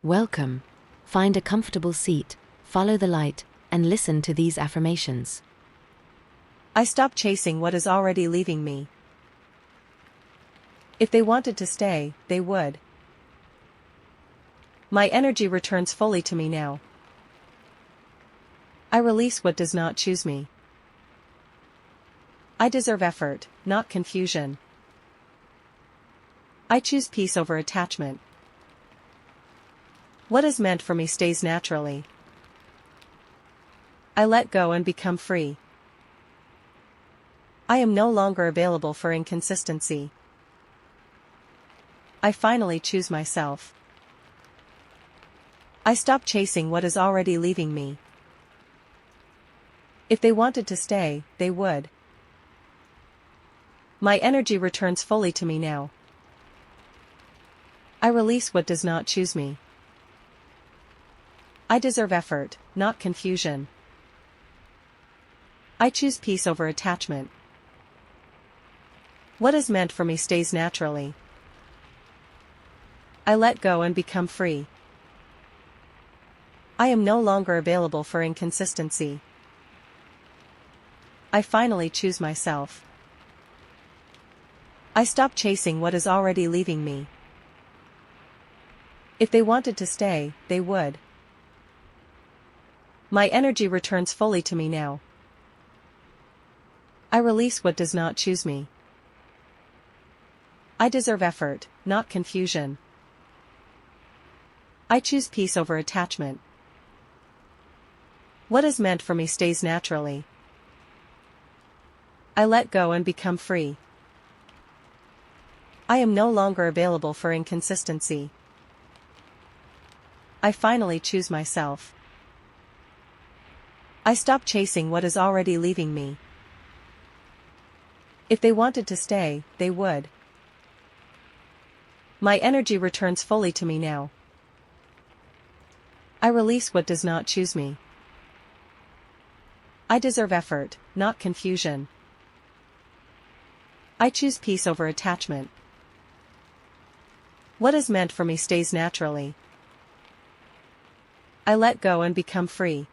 Welcome. Find a comfortable seat, follow the light, and listen to these affirmations. I stop chasing what is already leaving me. If they wanted to stay, they would. My energy returns fully to me now. I release what does not choose me. I deserve effort, not confusion. I choose peace over attachment. What is meant for me stays naturally. I let go and become free. I am no longer available for inconsistency. I finally choose myself. I stop chasing what is already leaving me. If they wanted to stay, they would. My energy returns fully to me now. I release what does not choose me. I deserve effort, not confusion. I choose peace over attachment. What is meant for me stays naturally. I let go and become free. I am no longer available for inconsistency. I finally choose myself. I stop chasing what is already leaving me. If they wanted to stay, they would. My energy returns fully to me now. I release what does not choose me. I deserve effort, not confusion. I choose peace over attachment. What is meant for me stays naturally. I let go and become free. I am no longer available for inconsistency. I finally choose myself. I stop chasing what is already leaving me. If they wanted to stay, they would. My energy returns fully to me now. I release what does not choose me. I deserve effort, not confusion. I choose peace over attachment. What is meant for me stays naturally. I let go and become free.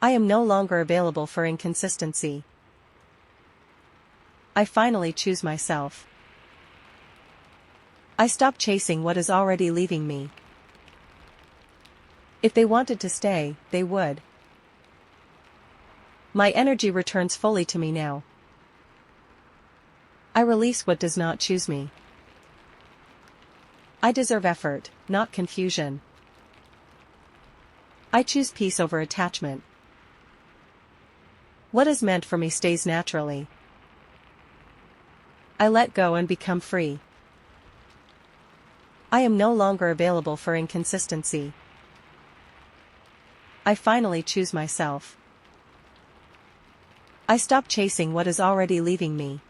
I am no longer available for inconsistency. I finally choose myself. I stop chasing what is already leaving me. If they wanted to stay, they would. My energy returns fully to me now. I release what does not choose me. I deserve effort, not confusion. I choose peace over attachment. What is meant for me stays naturally. I let go and become free. I am no longer available for inconsistency. I finally choose myself. I stop chasing what is already leaving me.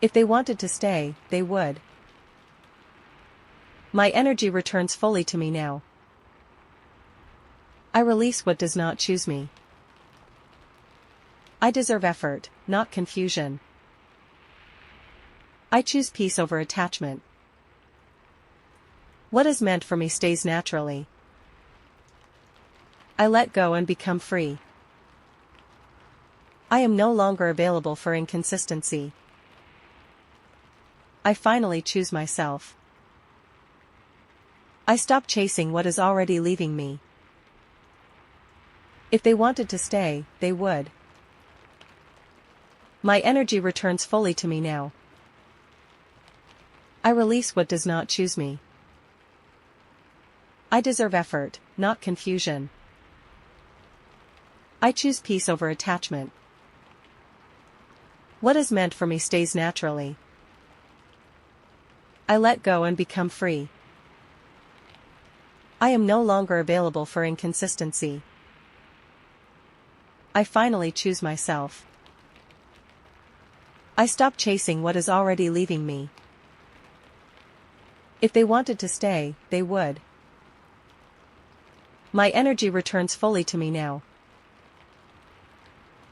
If they wanted to stay, they would. My energy returns fully to me now. I release what does not choose me. I deserve effort, not confusion. I choose peace over attachment. What is meant for me stays naturally. I let go and become free. I am no longer available for inconsistency. I finally choose myself. I stop chasing what is already leaving me. If they wanted to stay, they would. My energy returns fully to me now. I release what does not choose me. I deserve effort, not confusion. I choose peace over attachment. What is meant for me stays naturally. I let go and become free. I am no longer available for inconsistency. I finally choose myself. I stop chasing what is already leaving me. If they wanted to stay, they would. My energy returns fully to me now.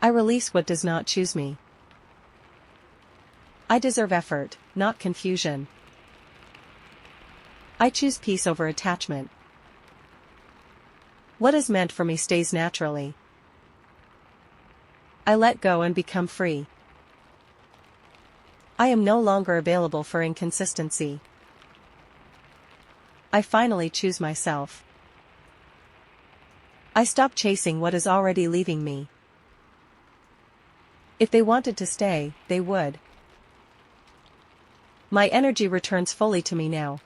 I release what does not choose me. I deserve effort, not confusion. I choose peace over attachment. What is meant for me stays naturally. I let go and become free. I am no longer available for inconsistency. I finally choose myself. I stop chasing what is already leaving me. If they wanted to stay, they would. My energy returns fully to me now.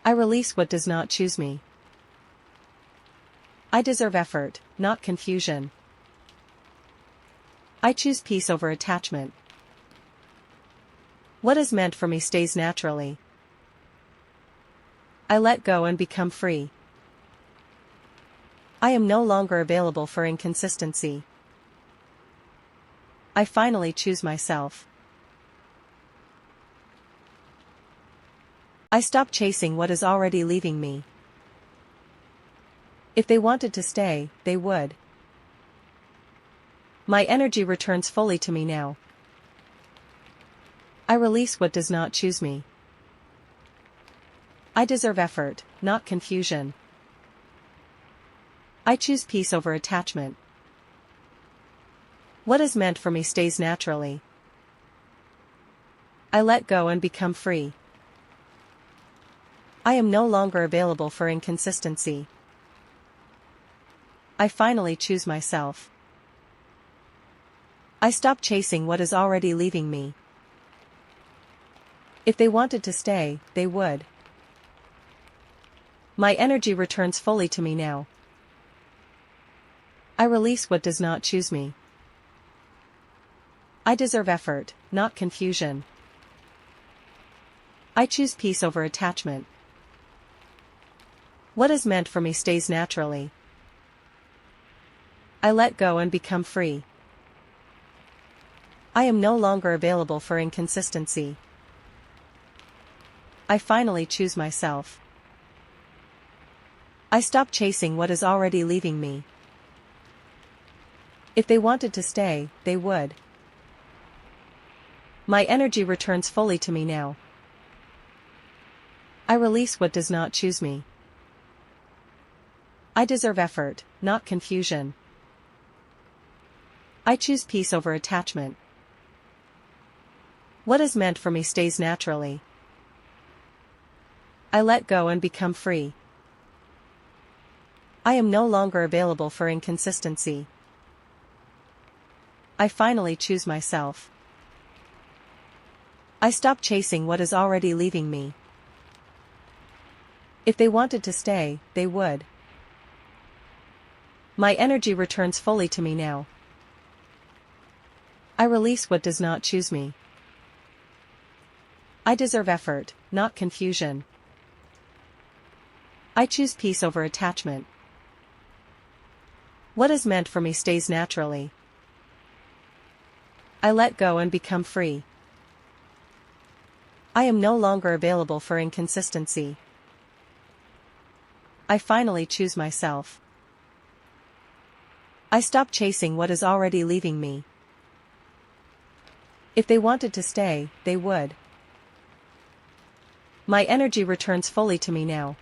I release what does not choose me. I deserve effort, not confusion. I choose peace over attachment. What is meant for me stays naturally. I let go and become free. I am no longer available for inconsistency. I finally choose myself. I stop chasing what is already leaving me. If they wanted to stay, they would. My energy returns fully to me now. I release what does not choose me. I deserve effort, not confusion. I choose peace over attachment. What is meant for me stays naturally. I let go and become free. I am no longer available for inconsistency. I finally choose myself. I stop chasing what is already leaving me. If they wanted to stay, they would. My energy returns fully to me now. I release what does not choose me. I deserve effort, not confusion. I choose peace over attachment. What is meant for me stays naturally. I let go and become free. I am no longer available for inconsistency. I finally choose myself. I stop chasing what is already leaving me. If they wanted to stay, they would. My energy returns fully to me now. I release what does not choose me. I deserve effort, not confusion. I choose peace over attachment. What is meant for me stays naturally. I let go and become free. I am no longer available for inconsistency. I finally choose myself. I stop chasing what is already leaving me. If they wanted to stay, they would. My energy returns fully to me now. I release what does not choose me. I deserve effort, not confusion. I choose peace over attachment. What is meant for me stays naturally. I let go and become free. I am no longer available for inconsistency. I finally choose myself. I stop chasing what is already leaving me. If they wanted to stay, they would. My energy returns fully to me now.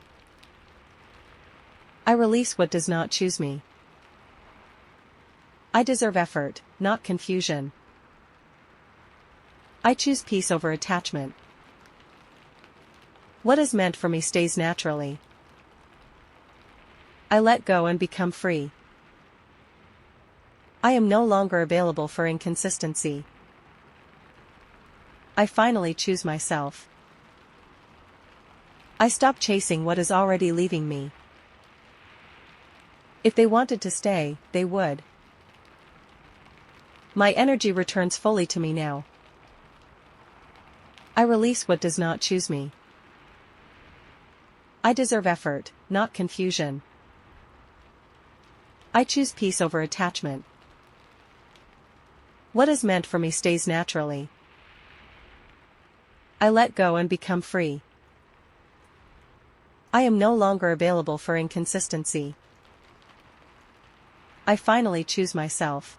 I release what does not choose me. I deserve effort, not confusion. I choose peace over attachment. What is meant for me stays naturally. I let go and become free. I am no longer available for inconsistency. I finally choose myself. I stop chasing what is already leaving me. If they wanted to stay, they would. My energy returns fully to me now. I release what does not choose me. I deserve effort, not confusion. I choose peace over attachment. What is meant for me stays naturally. I let go and become free. I am no longer available for inconsistency. I finally choose myself.